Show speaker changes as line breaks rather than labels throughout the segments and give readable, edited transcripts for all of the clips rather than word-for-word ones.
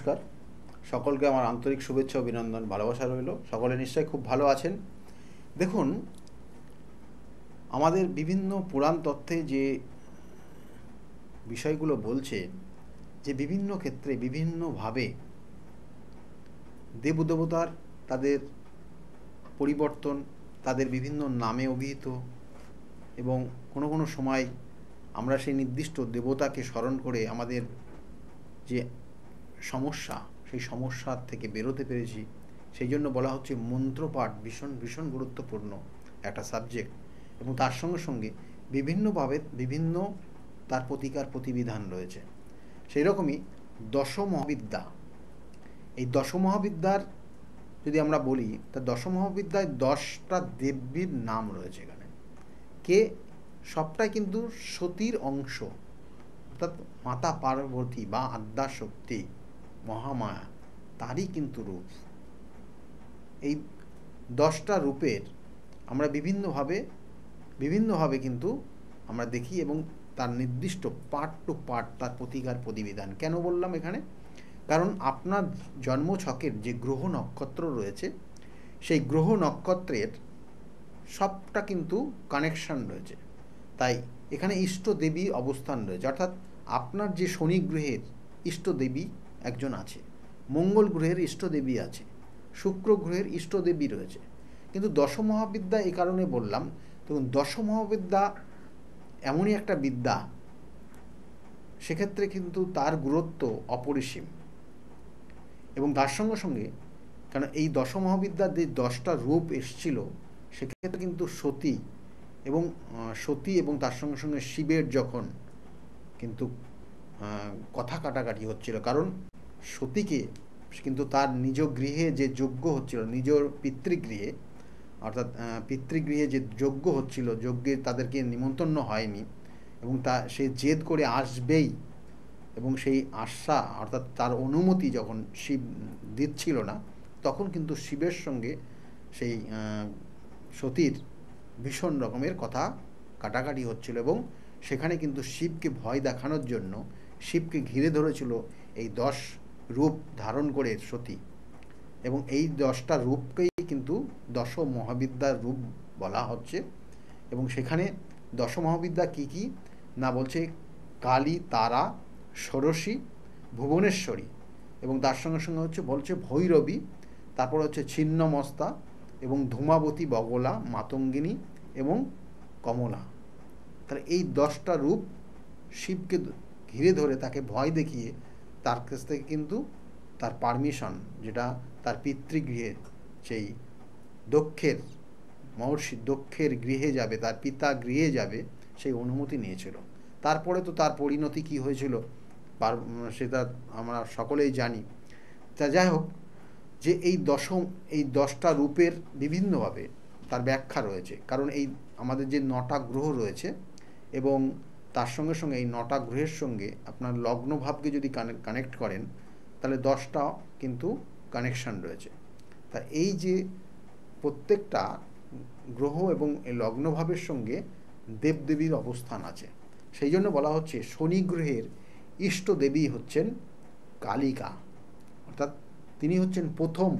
নমস্কার সকলকে আমার আন্তরিক শুভেচ্ছা অভিনন্দন ভালোবাসা রইল। সকলে নিশ্চয়ই খুব ভালো আছেন। দেখুন, আমাদের বিভিন্ন পুরাণ তত্ত্বে যে বিষয়গুলো বলছে যে বিভিন্ন ক্ষেত্রে বিভিন্নভাবে দেবদেবতার তাদের পরিবর্তন, তাদের বিভিন্ন নামে অভিহিত, এবং কোনো কোনো সময় আমরা সেই নির্দিষ্ট দেবতাকে স্মরণ করে আমাদের যে সমস্যা, সেই সমস্যার থেকে বেরোতে পেরেছি। সেই জন্য বলা হচ্ছে মন্ত্রপাঠ ভীষণ ভীষণ গুরুত্বপূর্ণ একটা সাবজেক্ট, এবং তার সঙ্গে সঙ্গে বিভিন্নভাবে বিভিন্ন তার প্রতিকার প্রতিবিধান রয়েছে। সেই রকমই দশমহাবিদ্যা, এই দশমহাবিদ্যার যদি আমরা বলি, তা দশমহাবিদ্যায় 10টা দেবীর নাম রয়েছে এখানে। কে? সবটাই কিন্তু সতীর অংশ, অর্থাৎ মাতা পার্বতী বা আদ্যাশক্তি মহামায়া, তারই কিন্তু রূপ। এই 10টা রূপের আমরা বিভিন্নভাবে কিন্তু আমরা দেখি, এবং তার নির্দিষ্ট পার্ট টু পার্ট তার প্রতিকার প্রতিবিধান। কেন বললাম এখানে? কারণ আপনার জন্মছকের যে গ্রহ নক্ষত্র রয়েছে, সেই গ্রহ নক্ষত্রের সবটা কিন্তু কানেকশান রয়েছে। তাই এখানে ইষ্ট দেবী অবস্থান রয়েছে, অর্থাৎ আপনার যে শনি গ্রহের ইষ্ট দেবী একজন আছে, মঙ্গল গ্রহের ইষ্ট দেবী আছে, শুক্র গ্রহের ইষ্ট দেবী রয়েছে। কিন্তু দশমহাবিদ্যা এই কারণে বললাম, তখন দশমহাবিদ্যা এমনই একটা বিদ্যা, সেক্ষেত্রে কিন্তু তার গুরুত্ব অপরিসীম। এবং তার সঙ্গে সঙ্গে, কারণ এই দশমহাবিদ্যার যে 10টা রূপ এসছিল, সেক্ষেত্রে কিন্তু সতী এবং তার সঙ্গে সঙ্গে শিবের যখন কিন্তু কথা কাটাকাটি হচ্ছিল, কারণ সতীকে কিন্তু তার নিজ গৃহে যে যজ্ঞ হচ্ছিল, নিজ পিতৃগৃহে, অর্থাৎ পিতৃগৃহে যে যজ্ঞ হচ্ছিল, যজ্ঞে তাদেরকে নিমন্ত্রণ হয়নি, এবং সে জেদ করে আসবেই, এবং সেই আশা অর্থাৎ তার অনুমতি যখন শিব দিচ্ছিল না, তখন কিন্তু শিবের সঙ্গে সেই সতীর ভীষণ রকমের কথা কাটাকাটি হচ্ছিল, এবং সেখানে কিন্তু শিবকে ভয় দেখানোর জন্য শিবকে ঘিরে ধরেছিল এই 10 রূপ ধারণ করে সতী। এবং এই 10টা রূপকেই কিন্তু দশমহাবিদ্যার রূপ বলা হচ্ছে। এবং সেখানে দশমহাবিদ্যা কি কি না বলছে? কালী, তারা, ষোড়শী, ভুবনেশ্বরী, এবং তার সঙ্গে সঙ্গে বলছে ভৈরবী, তারপর হচ্ছে ছিন্নমস্তা, এবং ধূমাবতী, বগলা, মাতঙ্গিনী এবং কমলা। তাহলে এই 10টা রূপ শিবকে ঘিরে ধরে তাকে ভয় দেখিয়ে তার কাছ থেকে কিন্তু তার পারমিশন, যেটা তার পিতৃগৃহে সেই দক্ষের গৃহে যাবে, তার পিতা গৃহে যাবে, সেই অনুমতি নিয়েছিল। তারপরে তো তার পরিণতি কি হয়েছিল সেটা আমরা সকলেই জানি। তা যাই হোক, যে এই 10টা রূপের বিভিন্নভাবে তার ব্যাখ্যা রয়েছে, কারণ এই আমাদের যে 9টা গ্রহ রয়েছে, এবং তার সঙ্গে সঙ্গে এই 9টা গ্রহের সঙ্গে আপনার লগ্নভাবকে যদি কানেক্ট করেন, তাহলে 10টা কিন্তু কানেকশান রয়েছে। তা এই যে প্রত্যেকটা গ্রহ এবং এই লগ্নভাবের সঙ্গে দেবদেবীর অবস্থান আছে, সেই জন্য বলা হচ্ছে শনি গ্রহের ইষ্ট দেবী হচ্ছেন কালিকা, অর্থাৎ তিনি হচ্ছেন প্রথম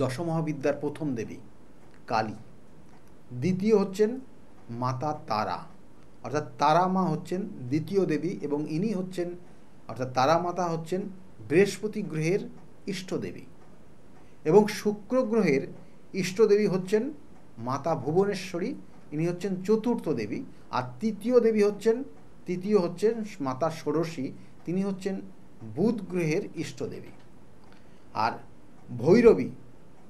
দশমহাবিদ্যার প্রথম দেবী কালী। দ্বিতীয় হচ্ছেন মাতা তারা, অর্থাৎ তারা মা হচ্ছেন দ্বিতীয় দেবী, এবং ইনি হচ্ছেন অর্থাৎ তারা মাতা হচ্ছেন বৃহস্পতি গ্রহের ইষ্ট দেবী। এবং শুক্র গ্রহের ইষ্ট দেবী হচ্ছেন মাতা ভুবনেশ্বরী, ইনি হচ্ছেন চতুর্থ দেবী। আর তৃতীয় হচ্ছেন মাতা ষোড়শী, তিনি হচ্ছেন বুধ গ্রহের ইষ্ট দেবী। আর ভৈরবী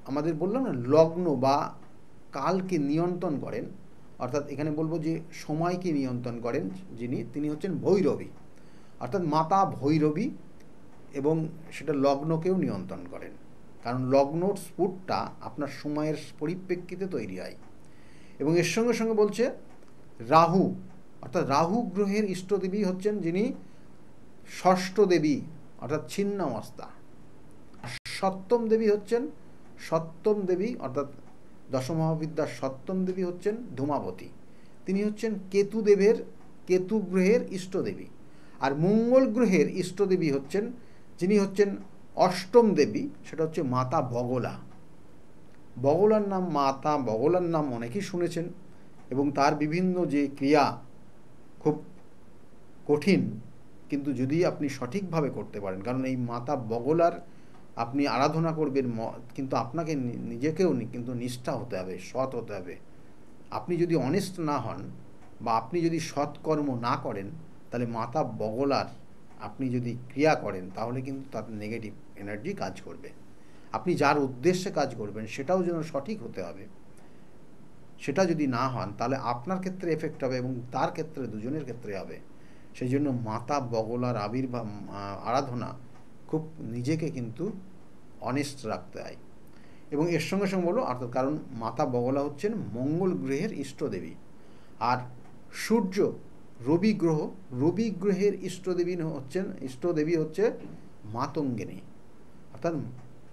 আমাদের বললাম না, লগ্ন বা কালকে নিয়ন্ত্রণ করেন, অর্থাৎ এখানে বলবো যে সময়কে নিয়ন্ত্রণ করেন তিনি হচ্ছেন ভৈরবী, অর্থাৎ মাতা ভৈরবী, এবং সেটা লগ্নকেও নিয়ন্ত্রণ করেন, কারণ লগ্নর স্ফুটটা আপনার সময়ের পরিপ্রেক্ষিতে তৈরি হয়। এবং এর সঙ্গে সঙ্গে বলছে রাহু, অর্থাৎ রাহু গ্রহের ইষ্টদেবী হচ্ছেন যিনি ষষ্ঠ দেবী, অর্থাৎ ছিন্নমস্তা। সপ্তম দেবী অর্থাৎ দশমহাবিদ্যার সপ্তম দেবী হচ্ছেন ধূমাবতী, তিনি হচ্ছেন কেতু গ্রহের ইষ্টদেবী। আর মঙ্গল গ্রহের ইষ্টদেবী হচ্ছেন যিনি হচ্ছেন অষ্টম দেবী, সেটা হচ্ছে মাতা বগলা। বগলার নাম, মাতা বগলার নাম অনেকেই শুনেছেন, এবং তার বিভিন্ন যে ক্রিয়া খুব কঠিন, কিন্তু যদি আপনি সঠিকভাবে করতে পারেন, কারণ এই মাতা বগলার আপনি আরাধনা করবেন, কিন্তু আপনাকে নিজেকেও কিন্তু নিষ্ঠা হতে হবে, সৎ হতে হবে। আপনি যদি অনেস্ট না হন বা আপনি যদি সৎকর্ম না করেন, তাহলে মাতা বগলার আপনি যদি ক্রিয়া করেন, তাহলে কিন্তু তার নেগেটিভ এনার্জি কাজ করবে। আপনি যার উদ্দেশ্যে কাজ করবেন সেটাও যেন সঠিক হতে হবে। সেটা যদি না হন, তাহলে আপনার ক্ষেত্রে এফেক্ট হবে এবং তার ক্ষেত্রে, দুজনের ক্ষেত্রে হবে। সেই জন্য মাতা বগলার আবির্ভাব, আরাধনা খুব নিজেকে কিন্তু অনেস্ট রাখতে হয়। এবং এর সঙ্গে সঙ্গে বলো অর্থাৎ, কারণ মাতা বগলা হচ্ছেন মঙ্গল গ্রহের ইষ্টদেবী, আর সূর্য রবি গ্রহের ইষ্টদেবী হচ্ছে মাতঙ্গিনী। অর্থাৎ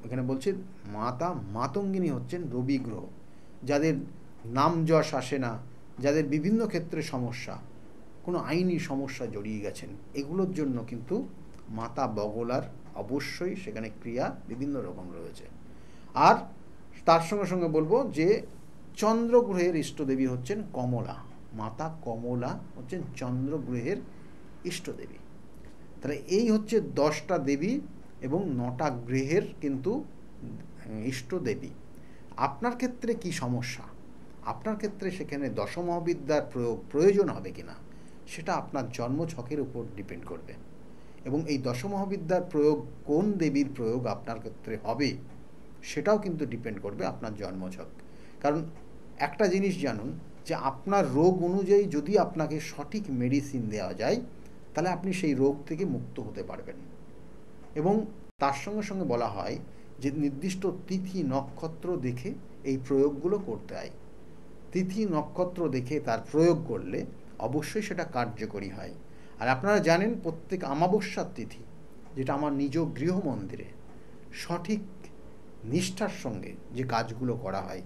এখানে বলছে মাতা মাতঙ্গিনী হচ্ছেন রবি গ্রহ। যাদের নাম যশ আসে না, যাদের বিভিন্ন ক্ষেত্রে সমস্যা, কোনো আইনি সমস্যা জড়িয়ে গেছেন, এগুলোর জন্য কিন্তু মাতা বগলার অবশ্যই সেখানে ক্রিয়া বিভিন্ন রকম রয়েছে। আর তার সঙ্গে সঙ্গে বলবো যে চন্দ্রগ্রহের ইষ্টদেবী হচ্ছেন কমলা। মাতা কমলা হচ্ছেন চন্দ্রগ্রহের ইষ্টদেবী। তাহলে এই হচ্ছে 10টা দেবী এবং 9টা গ্রহের কিন্তু ইষ্টদেবী। আপনার ক্ষেত্রে কি সমস্যা, আপনার ক্ষেত্রে সেখানে দশমহাবিদ্যার প্রয়োজন হবে কিনা, সেটা আপনার জন্মছকের উপর ডিপেন্ড করবে। এবং এই দশমহাবিদ্যার প্রয়োগ, কোন দেবীর প্রয়োগ আপনার ক্ষেত্রে হবে, সেটাও কিন্তু ডিপেন্ড করবে আপনার জন্মছক। কারণ একটা জিনিস জানুন, যে আপনার রোগ অনুযায়ী যদি আপনাকে সঠিক মেডিসিন দেওয়া যায়, তাহলে আপনি সেই রোগ থেকে মুক্ত হতে পারবেন। এবং তার সঙ্গে সঙ্গে বলা হয় যে নির্দিষ্ট তিথি নক্ষত্র দেখে এই প্রয়োগগুলো করতে হয়। তিথি নক্ষত্র দেখে তার প্রয়োগ করলে অবশ্যই সেটা কার্যকরী হয়। আর আপনারা জানেন, প্রত্যেক অমাবস্যার তিথি, যেটা আমার নিজ গৃহ মন্দিরে সঠিক নিষ্ঠার সঙ্গে যে কাজগুলো করা হয়,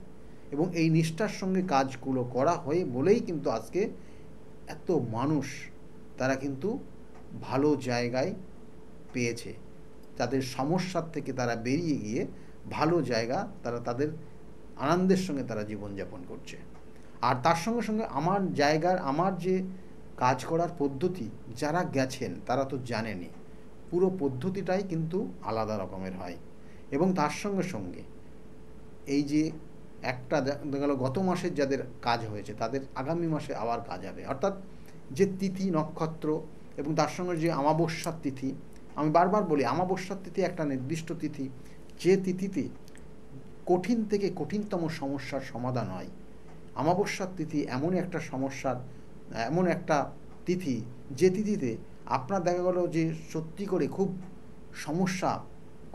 এবং এই নিষ্ঠার সঙ্গে কাজগুলো করা হয়ে বলেই কিন্তু আজকে এত মানুষ তারা কিন্তু ভালো জায়গায় পেয়েছে, তাদের সমস্যার থেকে তারা বেরিয়ে গিয়ে ভালো জায়গা, তারা তাদের আনন্দের সঙ্গে তারা জীবনযাপন করছে। আর তার সঙ্গে সঙ্গে আমার যে কাজ করার পদ্ধতি, যারা গেছেন তারা তো জানেনই, পুরো পদ্ধতিটাই কিন্তু আলাদা রকমের হয়। এবং তার সঙ্গে সঙ্গে এই যে একটা দেখা গেল গত মাসের যাদের কাজ হয়েছে, তাদের আগামী মাসে আবার কাজ হবে। অর্থাৎ যে তিথি নক্ষত্র এবং তার সঙ্গে যে অমাবস্যার তিথি, আমি বারবার বলি অমাবস্যার তিথি একটা নির্দিষ্ট তিথি, যে তিথিতে কঠিন থেকে কঠিনতম সমস্যার সমাধান হয়। অমাবস্যার তিথি এমন একটা সমস্যার, এমন একটা তিথি, যে তিথিতে আপনার দেখা গেল যে সত্যি করে খুব সমস্যা,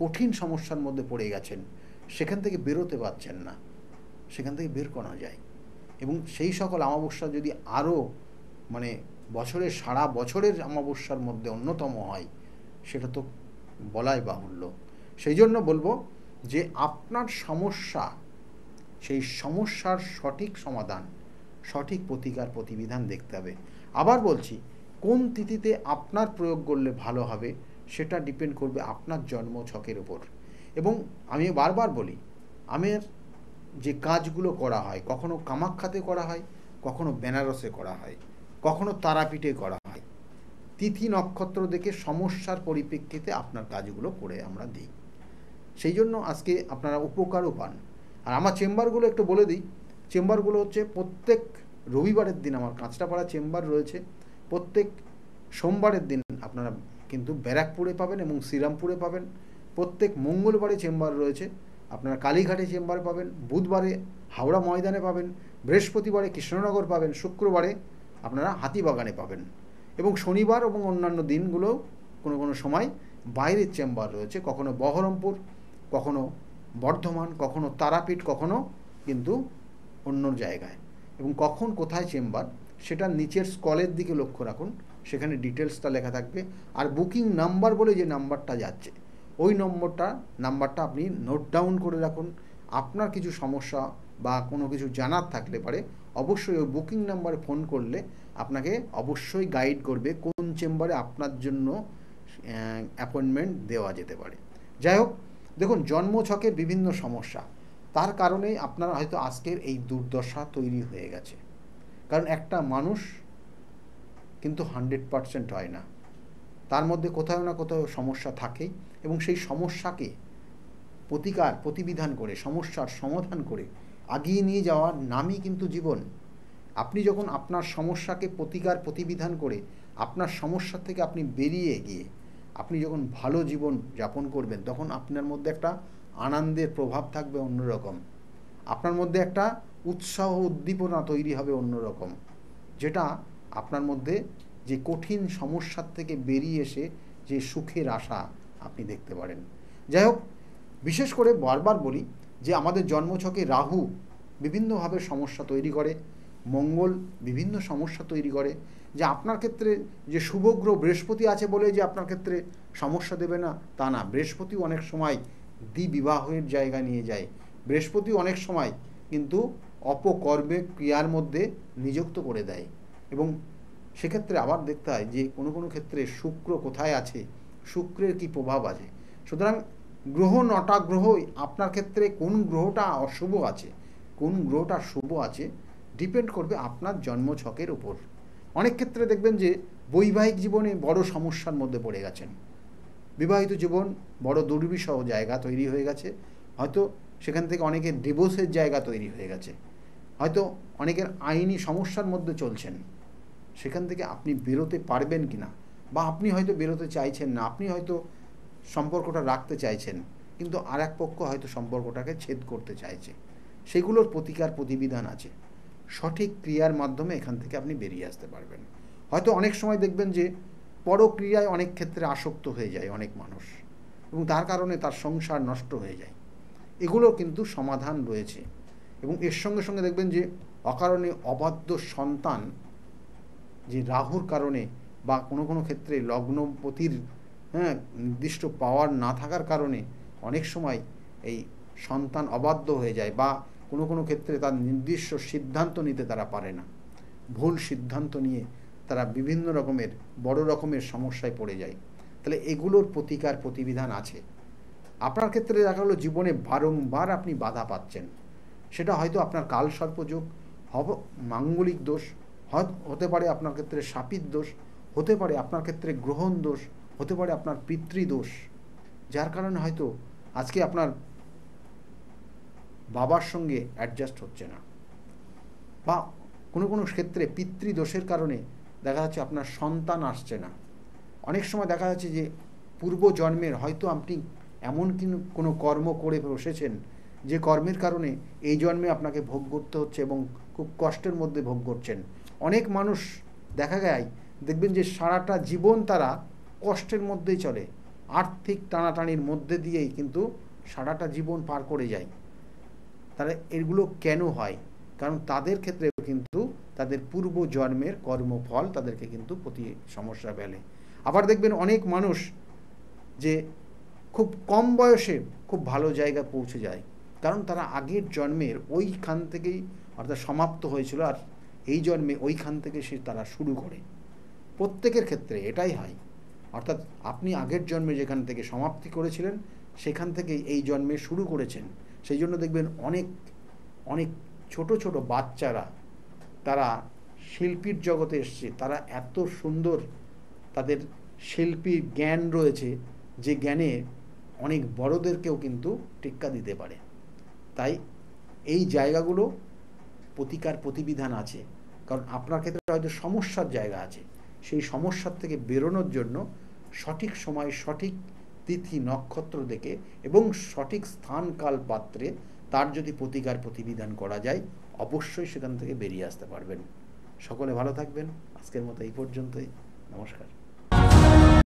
কঠিন সমস্যার মধ্যে পড়ে গেছেন, সেখান থেকে বেরোতে পারছেন না, সেখান থেকে বের করা যায়। এবং সেই সকল অমাবস্যা যদি আরও বছরের সারা বছরের অমাবস্যার মধ্যে অন্যতম হয়, সেটা তো বলাই বাহুল্য। সেই জন্য বলবো যে আপনার সমস্যা, সেই সমস্যার সঠিক সমাধান, সঠিক প্রতিকার প্রতিবিধান দেখতে হবে। আবার বলছি, কোন তিথিতে আপনার প্রয়োগ করলে ভালো হবে, সেটা ডিপেন্ড করবে আপনার জন্ম ছকের উপর। এবং আমি বারবার বলি, আমার যে কাজগুলো করা হয়, কখনো কামাখ্যাতে করা হয়, কখনো বেনারসে করা হয়, কখনো তারাপীঠে করা হয়। তিথি নক্ষত্র দেখে সমস্যার পরিপ্রেক্ষিতে আপনার কাজগুলো করে আমরা দিই। সেই জন্য আজকে আপনারা উপকারও পান। আর আমার চেম্বারগুলো একটু বলে দিই। চেম্বারগুলো হচ্ছে প্রত্যেক রবিবারের দিন আমার কাঁচরাপাড়া চেম্বার রয়েছে, প্রত্যেক সোমবারের দিন আপনারা কিন্তু ব্যারাকপুরে পাবেন এবং শ্রীরামপুরে পাবেন, প্রত্যেক মঙ্গলবারে চেম্বার রয়েছে আপনারা কালীঘাটে চেম্বার পাবেন, বুধবারে হাওড়া ময়দানে পাবেন, বৃহস্পতিবারে কৃষ্ণনগর পাবেন, শুক্রবারে আপনারা হাতিবাগানে পাবেন, এবং শনিবার এবং অন্যান্য দিনগুলো কোনো কোনো সময় বাইরের চেম্বার রয়েছে, কখনো বহরমপুর, কখনো বর্ধমান, কখনো তারাপীঠ, কখনো কিন্তু অন্য জায়গায়। এবং কখন কোথায় চেম্বার, সেটা নিচের স্কলের দিকে লক্ষ্য রাখুন, সেখানে ডিটেলসটা লেখা থাকবে। আর বুকিং নাম্বার বলে যে নাম্বারটা যাচ্ছে, ওই নাম্বারটা আপনি নোট ডাউন করে রাখুন। আপনার কিছু সমস্যা বা কোনো কিছু জানার থাকলে পারে অবশ্যই ওই বুকিং নাম্বারে ফোন করলে আপনাকে অবশ্যই গাইড করবে কোন চেম্বারে আপনার জন্য অ্যাপয়েন্টমেন্ট দেওয়া যেতে পারে। যাই হোক, দেখুন জন্মছকের বিভিন্ন সমস্যা, তার কারণেই আপনার হয়তো আজকের এই দুর্দশা তৈরি হয়ে গেছে। কারণ একটা মানুষ কিন্তু 100% হয় না, তার মধ্যে কোথাও না কোথাও সমস্যা থাকেই, এবং সেই সমস্যাকে প্রতিবিধান করে, সমস্যার সমাধান করে আগিয়ে নিয়ে যাওয়ার নামই কিন্তু জীবন। আপনি যখন আপনার সমস্যাকে প্রতিবিধান করে আপনার সমস্যা থেকে আপনি বেরিয়ে গিয়ে আপনি যখন ভালো জীবন যাপন করবেন, তখন আপনার মধ্যে একটা আনন্দের প্রভাব থাকবে অন্যরকম, আপনার মধ্যে একটা উৎসাহ উদ্দীপনা তৈরি হবে অন্যরকম, যেটা আপনার মধ্যে যে কঠিন সমস্যার থেকে বেরিয়ে এসে যে সুখের আশা আপনি দেখতে পারেন। যাই হোক, বিশেষ করে বারবার বলি যে আমাদের জন্মছকে রাহু বিভিন্নভাবে সমস্যা তৈরি করে, মঙ্গল বিভিন্ন সমস্যা তৈরি করে। যে আপনার ক্ষেত্রে যে শুভগ্রহ বৃহস্পতি আছে বলে যে আপনার ক্ষেত্রে সমস্যা দেবে না তা না, বৃহস্পতিও অনেক সময় দ্বিবিবাহের জায়গা নিয়ে যায়, বৃহস্পতিও অনেক সময় কিন্তু অপকর্মে ক্রিয়ার মধ্যে নিযুক্ত করে দেয়। এবং সেক্ষেত্রে আবার দেখতে হয় যে কোনো কোনো ক্ষেত্রে শুক্র কোথায় আছে, শুক্রের কি প্রভাব আছে। সুতরাং গ্রহ 9টা গ্রহই আপনার ক্ষেত্রে কোন গ্রহটা অশুভ আছে, কোন গ্রহটা শুভ আছে, ডিপেন্ড করবে আপনার জন্মছকের উপর। অনেক ক্ষেত্রে দেখবেন যে বৈবাহিক জীবনে বড় সমস্যার মধ্যে পড়ে গেছেন, বিবাহিত জীবন বড় দুর্বিষহ জায়গা তৈরি হয়ে গেছে, হয়তো সেখান থেকে অনেকের ডিভোর্সের জায়গা তৈরি হয়ে গেছে, হয়তো অনেকের আইনি সমস্যার মধ্যে চলছেন, সেখান থেকে আপনি বেরোতে পারবেন কি না, বা আপনি হয়তো বেরোতে চাইছেন না, আপনি হয়তো সম্পর্কটা রাখতে চাইছেন, কিন্তু আর এক পক্ষ হয়তো সম্পর্কটাকে ছেদ করতে চাইছে, সেগুলোর প্রতিবিধান আছে। সঠিক ক্রিয়ার মাধ্যমে এখান থেকে আপনি বেরিয়ে আসতে পারবেন। হয়তো অনেক সময় দেখবেন যে পরক্রিয়ায় অনেক ক্ষেত্রে আসক্ত হয়ে যায় অনেক মানুষ, এবং তার কারণে তার সংসার নষ্ট হয়ে যায়। এগুলোর কিন্তু সমাধান রয়েছে। এবং এর সঙ্গে সঙ্গে দেখবেন যে অকারণে অবাধ্য সন্তান, যে রাহুর কারণে বা কোনো কোনো ক্ষেত্রে লগ্নপতির নির্দিষ্ট পাওয়ার না থাকার কারণে অনেক সময় এই সন্তান অবাধ্য হয়ে যায়, বা কোনো কোনো ক্ষেত্রে তার নির্দিষ্ট সিদ্ধান্ত নিতে তারা পারে না, ভুল সিদ্ধান্ত নিয়ে তারা বিভিন্ন রকমের বড় রকমের সমস্যায় পড়ে যায়। তাহলে এগুলোর প্রতিবিধান আছে। আপনার ক্ষেত্রে দেখা গেলো জীবনে বারংবার আপনি বাধা পাচ্ছেন, সেটা হয়তো আপনার কালসর্পযোগ, মাঙ্গলিক দোষ, হতে পারে আপনার ক্ষেত্রে শাপিত দোষ, হতে পারে আপনার ক্ষেত্রে গ্রহণ দোষ, হতে পারে আপনার পিতৃদোষ, যার কারণে হয়তো আজকে আপনার বাবার সঙ্গে অ্যাডজাস্ট হচ্ছে না, বা কোনো কোনো ক্ষেত্রে পিতৃদোষের কারণে দেখা যাচ্ছে আপনার সন্তান আসছে না। অনেক সময় দেখা যাচ্ছে যে পূর্বজন্মের হয়তো আপনি এমন কোনো কর্ম করে বসেছেন যে কর্মের কারণে এই জন্মে আপনাকে ভোগ করতে হচ্ছে, এবং খুব কষ্টের মধ্যে ভোগ করছেন। অনেক মানুষ দেখা যায় দেখবেন যে সারাটা জীবন তারা কষ্টের মধ্যেই চলে, আর্থিক টানাটানির মধ্যে দিয়েই কিন্তু সারাটা জীবন পার করে যায়। তাহলে এগুলো কেন হয়? কারণ তাদের ক্ষেত্রে কিন্তু তাদের পূর্ব জন্মের কর্মফল তাদেরকে কিন্তু সমস্যা ফেলে। আবার দেখবেন অনেক মানুষ যে খুব কম বয়সে খুব ভালো জায়গায় পৌঁছে যায়, কারণ তারা আগের জন্মের ওইখান থেকেই অর্থাৎ সমাপ্ত হয়েছিল, আর এই জন্মে ওইখান থেকে তারা শুরু করে। প্রত্যেকের ক্ষেত্রে এটাই হয়, অর্থাৎ আপনি আগের জন্মে যেখান থেকে সমাপ্তি করেছিলেন সেখান থেকে এই জন্মে শুরু করেছেন। সেই জন্য দেখবেন অনেক অনেক ছোট ছোট বাচ্চারা তারা শিল্পীর জগতে এসছে, তারা এত সুন্দর তাদের শিল্পীর জ্ঞান রয়েছে, যে জ্ঞানে অনেক বড়দেরকেও কিন্তু টেক্কা দিতে পারে। তাই এই জায়গাগুলো প্রতিবিধান আছে, কারণ আপনার ক্ষেত্রে হয়তো সমস্যার জায়গা আছে, সেই সমস্যার থেকে বেরোনোর জন্য সঠিক সময় সঠিক তিথি নক্ষত্র দেখে এবং সঠিক স্থান কাল পাত্রে তার যদি প্রতিবিধান করা যায়, অবশ্যই সেখান থেকে বেরিয়ে আসতে পারবেন। সকলে ভালো থাকবেন। আজকের মতো এই পর্যন্তই। নমস্কার।